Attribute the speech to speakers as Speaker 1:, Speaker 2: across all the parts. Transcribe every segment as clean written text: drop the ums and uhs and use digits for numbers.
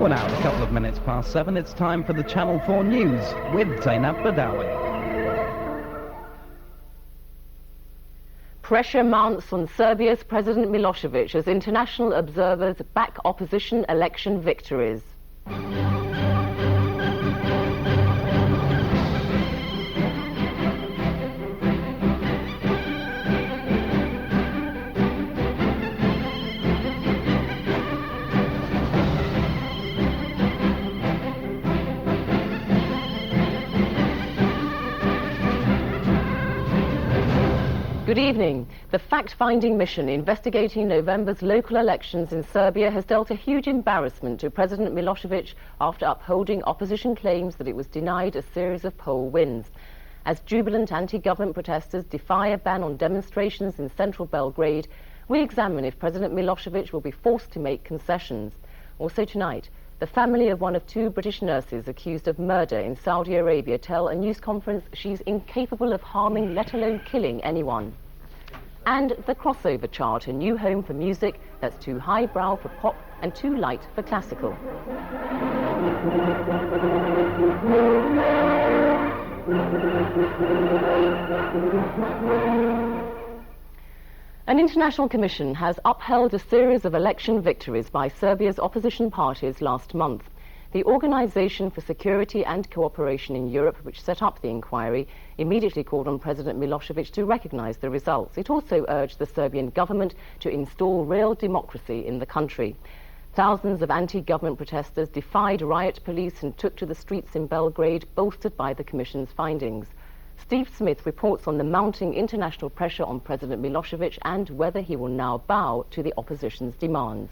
Speaker 1: Well, now, a couple of minutes past 7, it's time for the Channel 4 News with Zainab Badawi.
Speaker 2: Pressure mounts on Serbia's President Milosevic as international observers back opposition election victories. Good evening. The fact-finding mission investigating November's local elections in Serbia has dealt a huge embarrassment to President Milosevic after upholding opposition claims that it was denied a series of poll wins. As jubilant anti-government protesters defy a ban on demonstrations in central Belgrade, we examine if President Milosevic will be forced to make concessions. Also tonight, the family of one of 2 British nurses accused of murder in Saudi Arabia tell a news conference she's incapable of harming, let alone killing, anyone. And the crossover chart, a new home for music that's too highbrow for pop and too light for classical. An international commission has upheld a series of election victories by Serbia's opposition parties last month. The Organisation for Security and Cooperation in Europe, which set up the inquiry, immediately called on President Milosevic to recognise the results. It also urged the Serbian government to install real democracy in the country. Thousands of anti-government protesters defied riot police and took to the streets in Belgrade, bolstered by the Commission's findings. Steve Smith reports on the mounting international pressure on President Milosevic and whether he will now bow to the opposition's demands.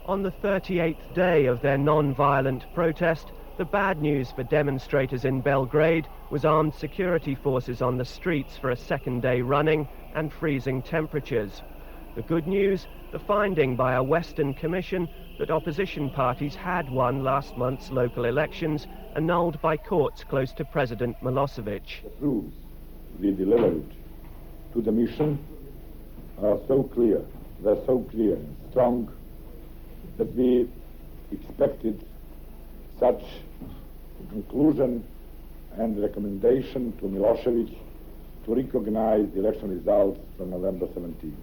Speaker 3: On the 38th day of their non-violent protest, the bad news for demonstrators in Belgrade was armed security forces on the streets for a second day running and freezing temperatures. The good news, the finding by a Western commission that opposition parties had won last month's local elections, annulled by courts close to President Milosevic.
Speaker 4: The proofs we delivered to the mission are so clear, they're so clear and strong, that we expected such conclusion and recommendation to Milosevic to recognize the election results from November 17th.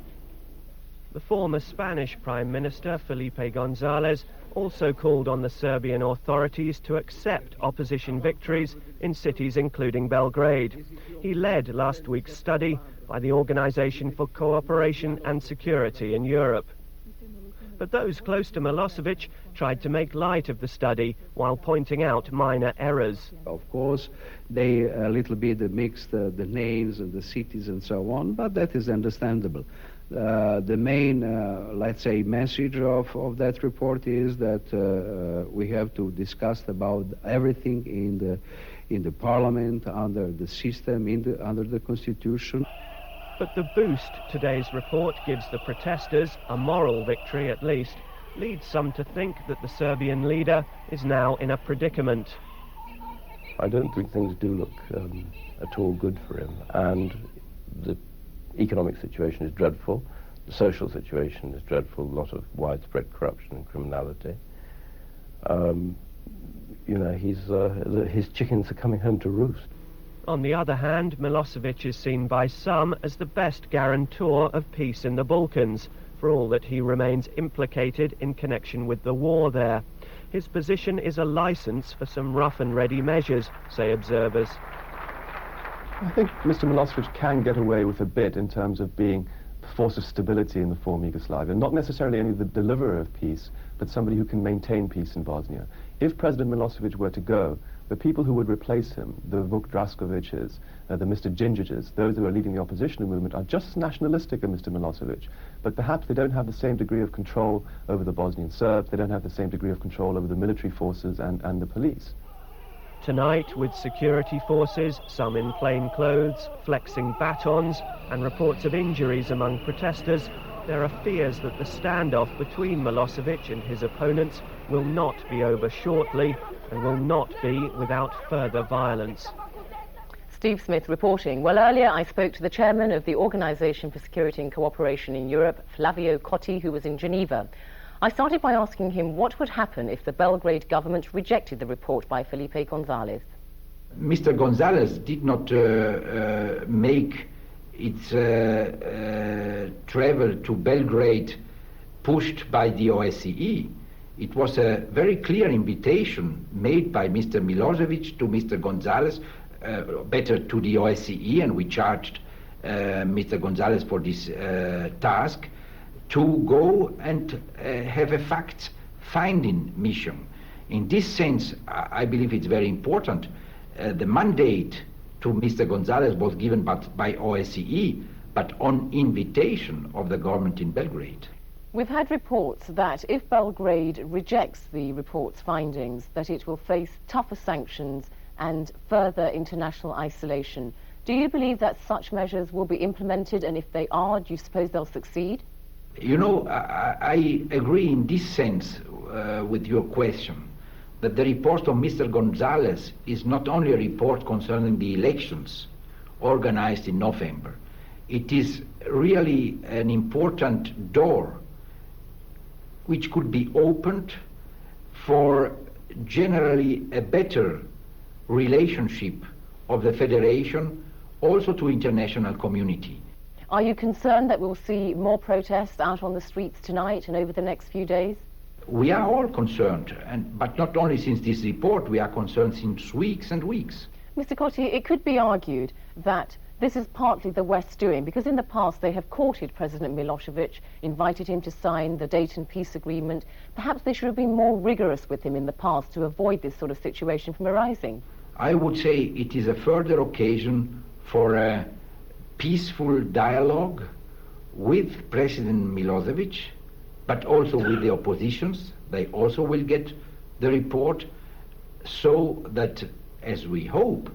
Speaker 3: The former Spanish Prime Minister, Felipe González, also called on the Serbian authorities to accept opposition victories in cities including Belgrade. He led last week's study by the Organisation for Cooperation and Security in Europe. But those close to Milosevic tried to make light of the study while pointing out minor errors.
Speaker 5: Of course, they a little bit mixed the names and the cities and so on, but that is understandable. The main, let's say, message of that report is that we have to discuss about everything in the parliament, under the system, under the constitution.
Speaker 3: But the boost today's report gives the protesters, a moral victory at least, leads some to think that the Serbian leader is now in a predicament.
Speaker 6: I don't think things do look at all good for him, and the economic situation is dreadful, the social situation is dreadful, a lot of widespread corruption and criminality. His chickens are coming home to roost.
Speaker 3: On the other hand, Milosevic is seen by some as the best guarantor of peace in the Balkans, for all that he remains implicated in connection with the war there. His position is a license for some rough and ready measures, say observers.
Speaker 7: I think Mr. Milosevic can get away with a bit in terms of being a force of stability in the former Yugoslavia, not necessarily only the deliverer of peace, but somebody who can maintain peace in Bosnia. If President Milosevic were to go, the people who would replace him, the Vuk Draškovićes, the Mr. Đinđićes, those who are leading the opposition movement, are just as nationalistic as Mr. Milosevic, but perhaps they don't have the same degree of control over the Bosnian Serbs, they don't have the same degree of control over the military forces and the police.
Speaker 3: Tonight, with security forces, some in plain clothes, flexing batons, and reports of injuries among protesters, there are fears that the standoff between Milosevic and his opponents will not be over shortly and will not be without further violence.
Speaker 2: Steve Smith reporting. Well, earlier I spoke to the chairman of the Organisation for Security and Cooperation in Europe, Flavio Cotti, who was in Geneva. I started by asking him what would happen if the Belgrade government rejected the report by Felipe González.
Speaker 8: Mr. González did not make its travel to Belgrade pushed by the OSCE. It was a very clear invitation made by Mr. Milosevic to Mr. González, better to the OSCE, and we charged Mr. González for this task, to go and have a fact-finding mission. In this sense, I believe it's very important. The mandate to Mr. González was given by OSCE, but on invitation of the government in Belgrade.
Speaker 2: We've had reports that if Belgrade rejects the report's findings, that it will face tougher sanctions and further international isolation. Do you believe that such measures will be implemented, and if they are, do you suppose they'll succeed?
Speaker 8: You know, I agree in this sense with your question, that the report of Mr. González is not only a report concerning the elections organized in November. It is really an important door which could be opened for generally a better relationship of the Federation also to international community.
Speaker 2: Are you concerned that we'll see more protests out on the streets tonight and over the next few days?
Speaker 8: We are all concerned, but not only since this report, we are concerned since weeks and weeks.
Speaker 2: Mr. Cotti, it could be argued that this is partly the West's doing, because in the past they have courted President Milosevic, invited him to sign the Dayton Peace Agreement. Perhaps they should have been more rigorous with him in the past to avoid this sort of situation from arising.
Speaker 8: I would say it is a further occasion for a peaceful dialogue with President Milosevic, but also with the oppositions. They also will get the report, so that, as we hope,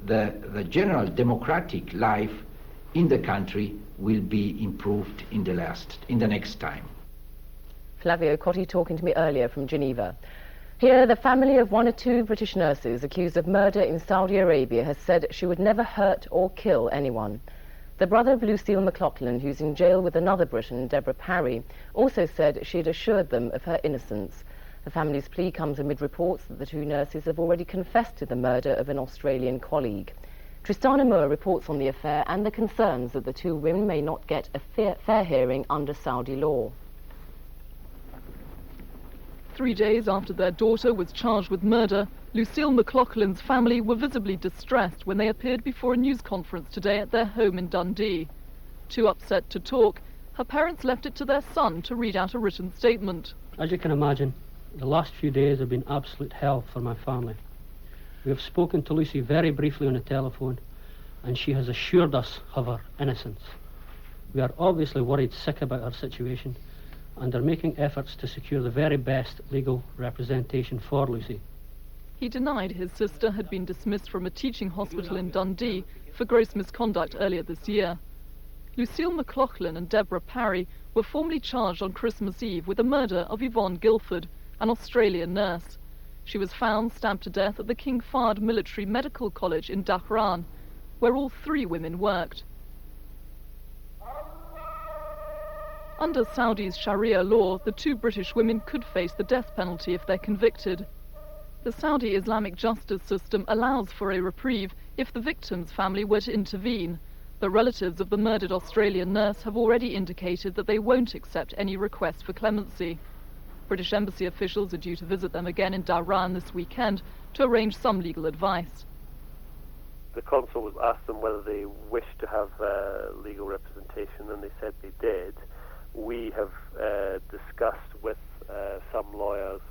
Speaker 8: the general democratic life in the country will be improved in the next time.
Speaker 2: Flavio Cotti talking to me earlier from Geneva. Here, the family of one or two British nurses accused of murder in Saudi Arabia has said she would never hurt or kill anyone. The brother of Lucille McLaughlin, who's in jail with another Briton, Deborah Parry, also said she had assured them of her innocence. The family's plea comes amid reports that the two nurses have already confessed to the murder of an Australian colleague. Tristana Moore reports on the affair and the concerns that the two women may not get a fair hearing under Saudi law.
Speaker 9: 3 days after their daughter was charged with murder, Lucille McLaughlin's family were visibly distressed when they appeared before a news conference today at their home in Dundee. Too upset to talk, her parents left it to their son to read out a written statement.
Speaker 10: As you can imagine, the last few days have been absolute hell for my family. We have spoken to Lucy very briefly on the telephone, and she has assured us of her innocence. We are obviously worried sick about her situation, and are making efforts to secure the very best legal representation for Lucy.
Speaker 9: He denied his sister had been dismissed from a teaching hospital in Dundee for gross misconduct earlier this year. Lucille McLaughlin and Deborah Parry were formally charged on Christmas Eve with the murder of Yvonne Guilford, an Australian nurse. She was found stabbed to death at the King Fahd Military Medical College in Dhahran, where all three women worked. Under Saudi's Sharia law, the two British women could face the death penalty if they're convicted. The Saudi Islamic justice system allows for a reprieve if the victim's family were to intervene, but relatives of the murdered Australian nurse have already indicated that they won't accept any request for clemency. British embassy officials are due to visit them again in Dhahran this weekend to arrange some legal advice.
Speaker 11: The consul asked them whether they wished to have legal representation, and they said they did. We have discussed with some lawyers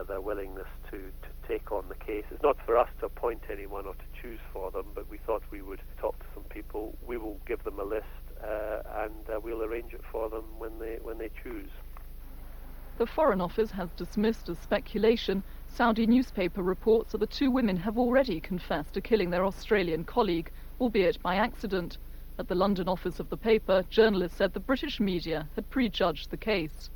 Speaker 11: their willingness to take on the case. It's not for us to appoint anyone or to choose for them, but we thought we would talk to some people. We will give them a list and we'll arrange it for them when they choose.
Speaker 9: The Foreign Office has dismissed as speculation Saudi newspaper reports that the two women have already confessed to killing their Australian colleague, albeit by accident. At the London office of the paper, journalists said the British media had prejudged the case.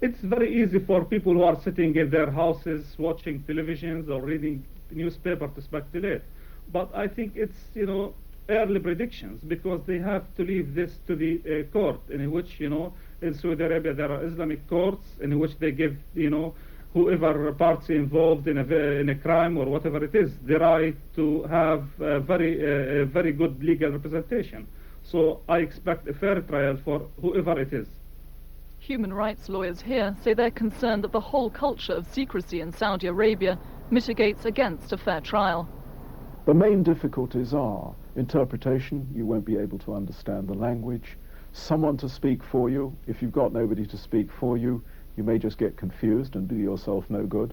Speaker 12: It's very easy for people who are sitting in their houses watching televisions or reading newspaper to speculate. But I think it's, early predictions, because they have to leave this to the court, in which, in Saudi Arabia there are Islamic courts in which they give, whoever party involved in a crime or whatever it is, the right to have very good legal representation. So I expect a fair trial for whoever it is.
Speaker 9: Human rights lawyers here say they're concerned that the whole culture of secrecy in Saudi Arabia mitigates against a fair trial.
Speaker 13: The main difficulties are interpretation. You won't be able to understand the language. Someone to speak for you. If you've got nobody to speak for you, you may just get confused and do yourself no good.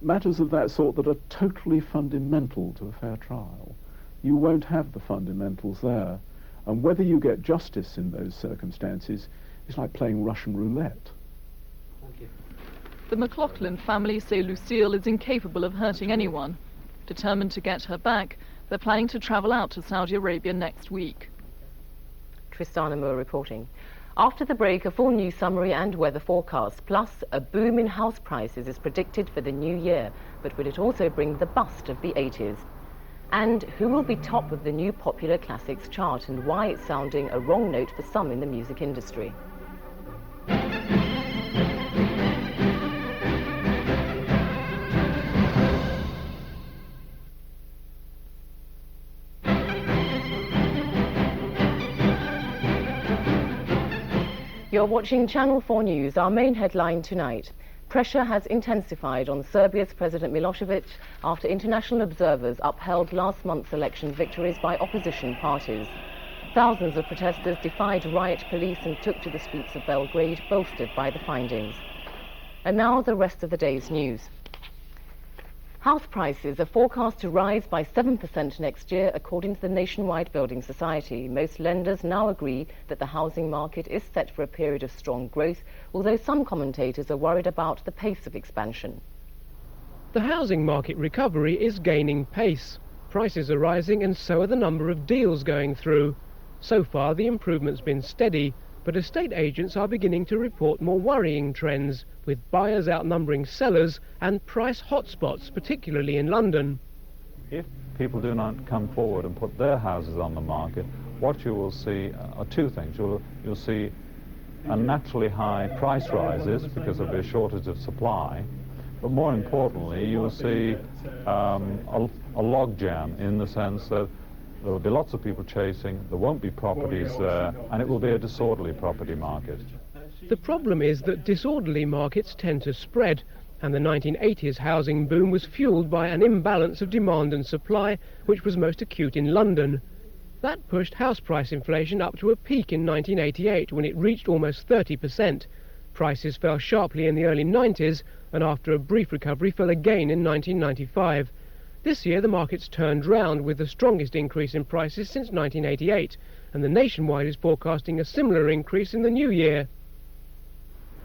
Speaker 13: Matters of that sort that are totally fundamental to a fair trial. You won't have the fundamentals there. And whether you get justice in those circumstances is like playing Russian roulette.
Speaker 10: Thank you.
Speaker 9: The McLaughlin family say Lucille is incapable of hurting anyone. Determined to get her back, they're planning to travel out to Saudi Arabia next week.
Speaker 2: Tristana Moore reporting. After the break, a full news summary and weather forecast, plus a boom in house prices is predicted for the new year. But will it also bring the bust of the 80s? And who will be top of the new popular classics chart, and why it's sounding a wrong note for some in the music industry? You're watching Channel 4 News. Our main headline tonight. Pressure has intensified on Serbia's President Milosevic after international observers upheld last month's election victories by opposition parties. Thousands of protesters defied riot police and took to the streets of Belgrade, bolstered by the findings. And now the rest of the day's news. House prices are forecast to rise by 7% next year, according to the Nationwide Building Society. Most lenders now agree that the housing market is set for a period of strong growth, although some commentators are worried about the pace of expansion.
Speaker 3: The housing market recovery is gaining pace. Prices are rising and so are the number of deals going through. So far the improvement's been steady, but estate agents are beginning to report more worrying trends, with buyers outnumbering sellers and price hotspots, particularly in London.
Speaker 14: If people do not come forward and put their houses on the market, what you will see are two things. You'll see unnaturally high price rises because there'll be a shortage of supply, but more importantly you will see a logjam, in the sense that there will be lots of people chasing, there won't be properties there, and it will be a disorderly property market.
Speaker 3: The problem is that disorderly markets tend to spread, and the 1980s housing boom was fueled by an imbalance of demand and supply, which was most acute in London. That pushed house price inflation up to a peak in 1988, when it reached almost 30%. Prices fell sharply in the early 90s, and after a brief recovery fell again in 1995. This year the market's turned round, with the strongest increase in prices since 1988, and the Nationwide is forecasting a similar increase in the new year.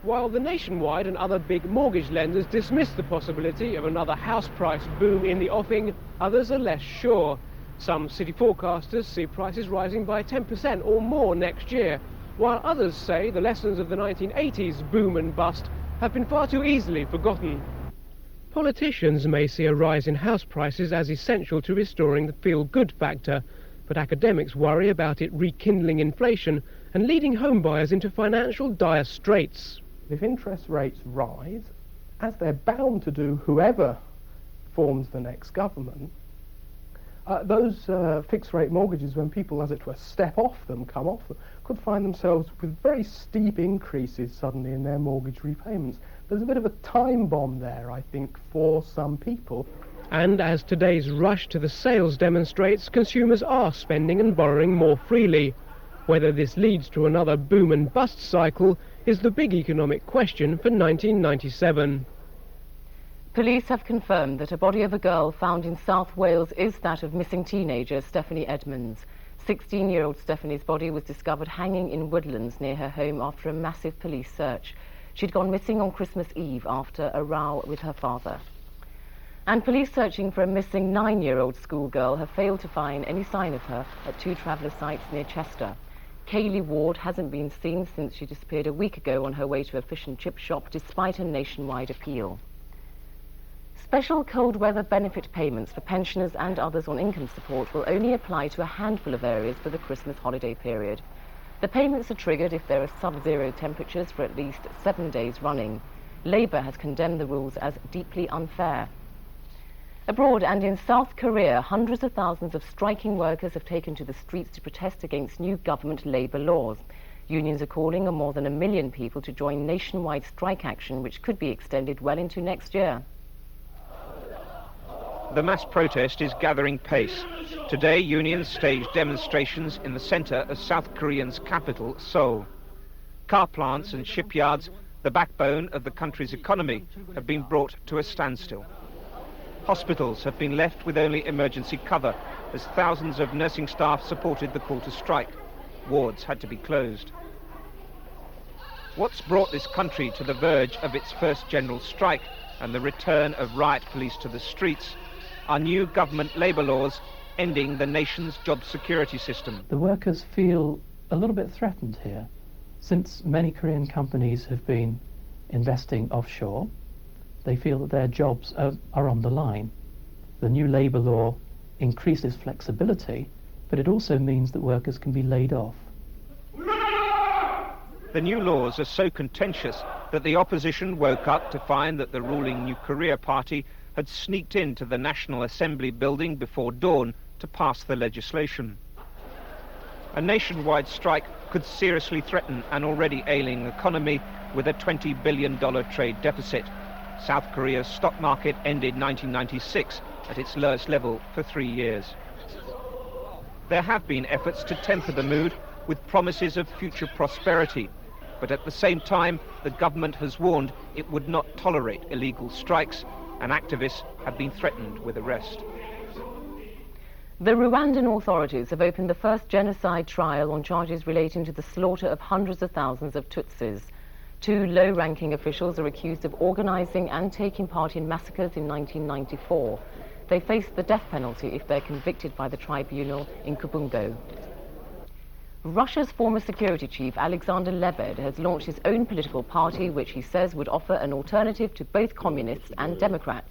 Speaker 3: While the Nationwide and other big mortgage lenders dismiss the possibility of another house price boom in the offing, others are less sure. Some city forecasters see prices rising by 10% or more next year, while others say the lessons of the 1980s boom and bust have been far too easily forgotten. Politicians may see a rise in house prices as essential to restoring the feel-good factor, but academics worry about it rekindling inflation and leading homebuyers into financial dire straits.
Speaker 15: If interest rates rise, as they're bound to do whoever forms the next government, those fixed-rate mortgages, when people, as it were, step off them, come off them, could find themselves with very steep increases suddenly in their mortgage repayments. There's a bit of a time bomb there, I think, for some people.
Speaker 3: And as today's rush to the sales demonstrates, consumers are spending and borrowing more freely. Whether this leads to another boom and bust cycle is the big economic question for 1997.
Speaker 2: Police have confirmed that a body of a girl found in South Wales is that of missing teenager Stephanie Edmonds. 16-year-old Stephanie's body was discovered hanging in woodlands near her home after a massive police search. She'd gone missing on Christmas Eve after a row with her father. And police searching for a missing 9-year-old schoolgirl have failed to find any sign of her at two traveller sites near Chester. Kaylee Ward hasn't been seen since she disappeared a week ago on her way to a fish and chip shop, despite a nationwide appeal. Special cold weather benefit payments for pensioners and others on income support will only apply to a handful of areas for the Christmas holiday period. The payments are triggered if there are sub-zero temperatures for at least 7 days running. Labour has condemned the rules as deeply unfair. Abroad and in South Korea, hundreds of thousands of striking workers have taken to the streets to protest against new government labour laws. Unions are calling on more than 1 million people to join nationwide strike action, which could be extended well into next year.
Speaker 16: The mass protest is gathering pace. Today, unions staged demonstrations in the centre of South Korean's capital, Seoul. Car plants and shipyards, the backbone of the country's economy, have been brought to a standstill. Hospitals have been left with only emergency cover as thousands of nursing staff supported the call to strike. Wards had to be closed. What's brought this country to the verge of its first general strike and the return of riot police to the streets are new government labour laws ending the nation's job security system.
Speaker 17: The workers feel a little bit threatened here, since many Korean companies have been investing offshore. They feel that their jobs are on the line. The new labour law increases flexibility, but it also means that workers can be laid off.
Speaker 16: The new laws are so contentious that the opposition woke up to find that the ruling New Korea party had sneaked into the National Assembly building before dawn to pass the legislation. A nationwide strike could seriously threaten an already ailing economy with a $20 billion trade deficit. South Korea's stock market ended 1996 at its lowest level for 3 years. There have been efforts to temper the mood with promises of future prosperity, but at the same time the government has warned it would not tolerate illegal strikes, and activists have been threatened with arrest.
Speaker 2: The Rwandan authorities have opened the first genocide trial on charges relating to the slaughter of hundreds of thousands of Tutsis. 2 low-ranking officials are accused of organising and taking part in massacres in 1994. They face the death penalty if they're convicted by the tribunal in Kubungo. Russia's former security chief, Alexander Lebed, has launched his own political party, which he says would offer an alternative to both communists and Democrats.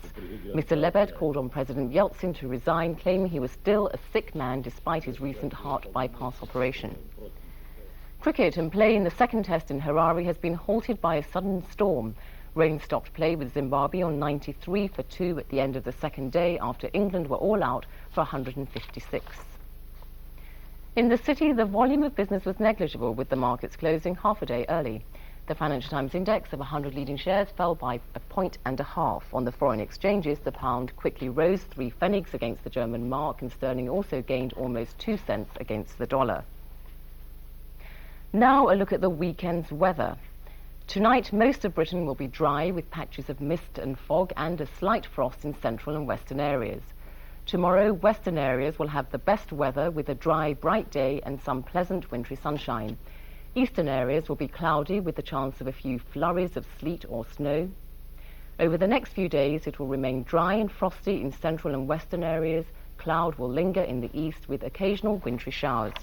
Speaker 2: Mr. Lebed called on President Yeltsin to resign, claiming he was still a sick man despite his recent heart bypass operation. Cricket and play in the second test in Harare has been halted by a sudden storm. Rain stopped play with Zimbabwe on 93 for 2 at the end of the second day after England were all out for 156. In the city, the volume of business was negligible, with the markets closing half a day early. The Financial Times index of 100 leading shares fell by 1.5 points. On the foreign exchanges, the pound quickly rose 3 pfennigs against the German mark, and sterling also gained almost 2 cents against the dollar. Now a look at the weekend's weather. Tonight, most of Britain will be dry with patches of mist and fog and a slight frost in central and western areas. Tomorrow, western areas will have the best weather with a dry, bright day and some pleasant wintry sunshine. Eastern areas will be cloudy with the chance of a few flurries of sleet or snow. Over the next few days, it will remain dry and frosty in central and western areas. Cloud will linger in the east with occasional wintry showers.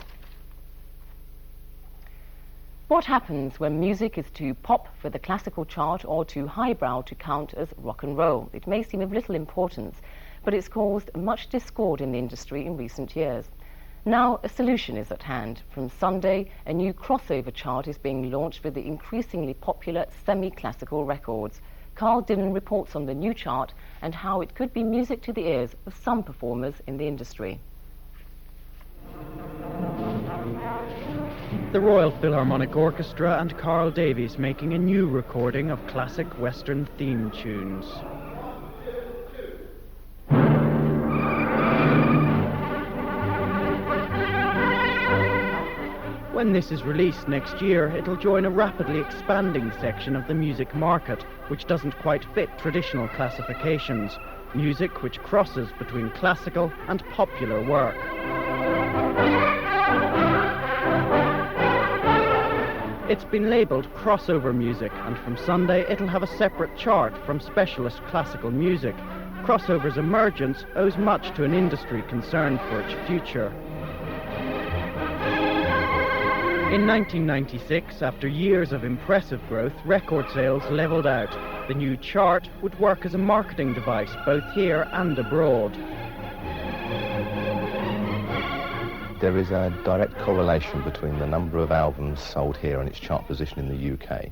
Speaker 2: What happens when music is too pop for the classical chart or too highbrow to count as rock and roll? It may seem of little importance, but it's caused much discord in the industry in recent years. Now a solution is at hand. From Sunday, a new crossover chart is being launched with the increasingly popular semi-classical records. Carl Dillon reports on the new chart and how it could be music to the ears of some performers in the industry.
Speaker 18: The Royal Philharmonic Orchestra and Carl Davies making a new recording of classic Western theme tunes. When this is released next year, it'll join a rapidly expanding section of the music market, which doesn't quite fit traditional classifications. Music which crosses between classical and popular work. It's been labelled crossover music, and from Sunday it'll have a separate chart from specialist classical music. Crossover's emergence owes much to an industry concerned for its future. In 1996, after years of impressive growth, record sales levelled out. The new chart would work as a marketing device both here and abroad.
Speaker 6: There is a direct correlation between the number of albums sold here and its chart position in the UK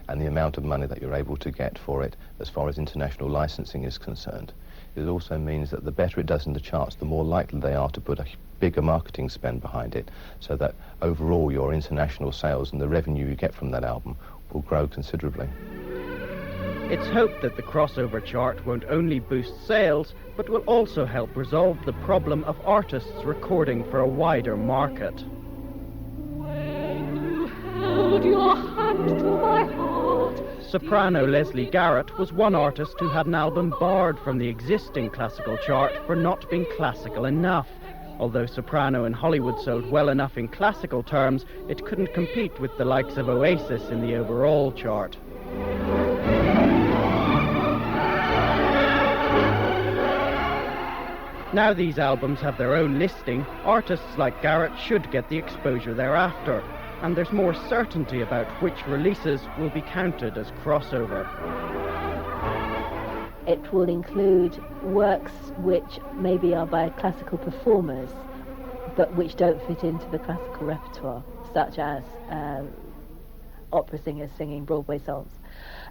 Speaker 6: and the amount of money that you're able to get for it as far as international licensing is concerned. It also means that the better it does in the charts, the more likely they are to put a bigger marketing spend behind it, so that overall your international sales and the revenue you get from that album will grow considerably.
Speaker 18: It's hoped that the crossover chart won't only boost sales, but will also help resolve the problem of artists recording for a wider market.
Speaker 9: Hold your hand to my heart.
Speaker 18: Soprano Leslie Garrett was one artist who had an album barred from the existing classical chart for not being classical enough. Although soprano in Hollywood sold well enough in classical terms, it couldn't compete with the likes of Oasis in the overall chart. Now these albums have their own listing, artists like Garrett should get the exposure they're after, and there's more certainty about which releases will be counted as crossover.
Speaker 19: It will include works which maybe are by classical performers, but which don't fit into the classical repertoire, such as opera singers singing Broadway songs.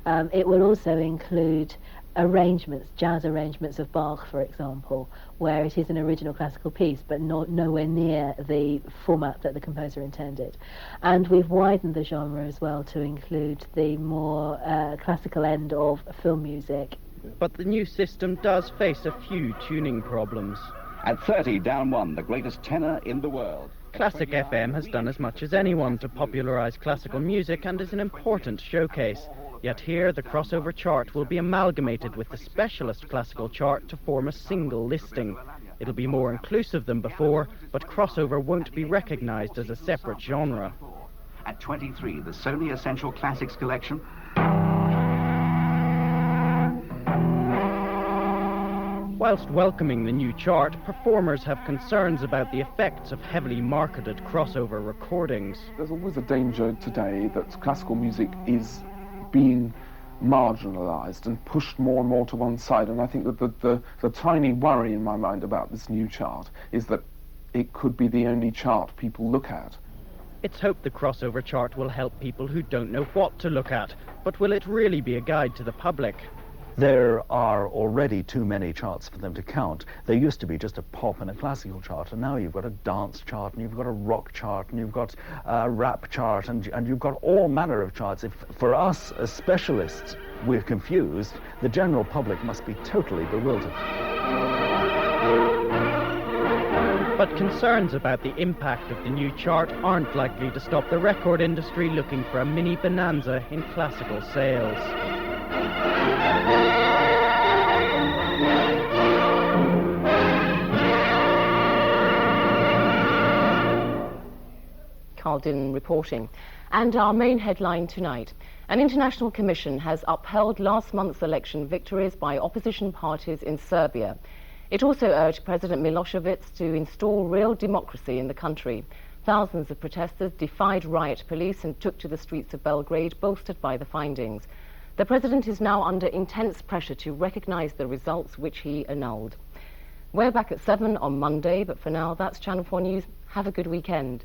Speaker 19: It will also include arrangements, jazz arrangements of Bach, for example, where it is an original classical piece, but nowhere near the format that the composer intended. And we've widened the genre as well to include the more classical end of film music.
Speaker 18: But the new system does face a few tuning problems.
Speaker 20: At 30 down 1, the greatest tenor in the world.
Speaker 18: Classic FM has done as much as anyone to popularise classical music and is an important showcase. Yet here the crossover chart will be amalgamated with the specialist classical chart to form a single listing. It'll be more inclusive than before, but crossover won't be recognised as a separate genre.
Speaker 20: At 23, the Sony Essential Classics collection.
Speaker 18: Whilst welcoming the new chart, performers have concerns about the effects of heavily marketed crossover recordings.
Speaker 13: There's always a danger today that classical music is being marginalised and pushed more and more to one side, and I think that the tiny worry in my mind about this new chart is that it could be the only chart people look at.
Speaker 18: It's hoped the crossover chart will help people who don't know what to look at, but will it really be a guide to the public?
Speaker 21: There are already too many charts for them to count. There used to be just a pop and a classical chart, and now you've got a dance chart, and you've got a rock chart, and you've got a rap chart, and you've got all manner of charts. If, for us, as specialists, we're confused, the general public must be totally bewildered.
Speaker 18: But concerns about the impact of the new chart aren't likely to stop the record industry looking for a mini bonanza in classical sales.
Speaker 2: Carl Dinn reporting. And our main headline tonight. An international commission has upheld last month's election victories by opposition parties in Serbia. It also urged President Milosevic to install real democracy in the country. Thousands of protesters defied riot police and took to the streets of Belgrade, bolstered by the findings. The president is now under intense pressure to recognise the results which he annulled. We're back at 7 on Monday, but for now, that's Channel 4 News. Have a good weekend.